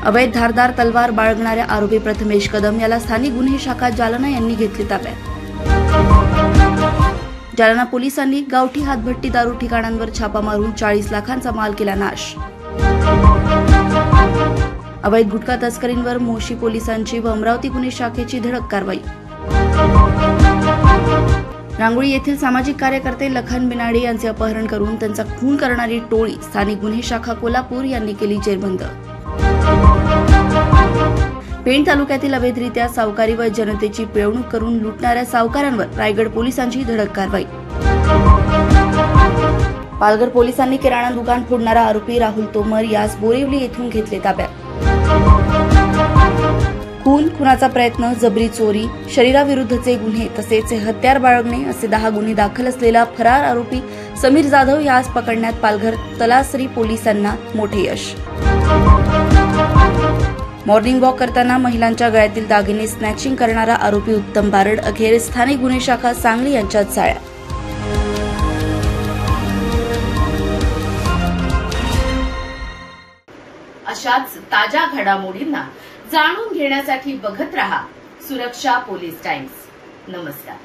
अवैध धारदार तलवार बाळगणाऱ्या आरोपी प्रथमेश कदम याला स्थानिक गुन्हे शाखा जालना यांनी घेतले ताब्यात। जालना पोलिसांनी गावठी हातभट्टी दारू ठिकाणांवर छापा मारून 40 लाखांचा माल केला नाश। अवैध गुटखा तस्करींवर मोशी पोलिसांची व अमरावती गुन्हे शाखेची धडक कारवाई। रांगोळी येथील सामाजिक कार्यकर्ते लखन बिनाडे यांचे अपहरण करून त्यांचा खून करणारी टोळी स्थानिक गुन्हे शाखा कोल्हापूर यांनी केली जेरबंद। पेण तालुक्यातील अवैधरित्या सावकारी व जनतेची पिळवणूक करून लुटणाऱ्या सावकारांवर रायगड पोलिसांची धडक कारवाई। पालघर पोलिसांनी किराणा दुकान फोडणारा आरोपी राहुल तोमर यास बोरिवली येथून घेतले ताब्यात। खून, खुनाचा प्रयत्न, जबरी चोरी, शरीराविरुद्धचे गुन्हे तसेच हत्यार बाळगणे असे 10 गुन्हे दाखल असलेला फरार आरोपी समीर जाधव यास पकडण्यात पालघर तलासरी पोलिसांना मोठे यश। मॉर्निंग वॉक करताना महिलांच्या गळ्यातील दागिने स्नॅचिंग करणारा आरोपी उत्तम बारड अखेर स्थानिक गुन्हे शाखा सांगली यांच्यात जाळ्या। अशाच ताज्या घडामोडींना जाणून घेण्यासाठी बघत रहा सुरक्षा पोलीस टाइम्स। नमस्कार।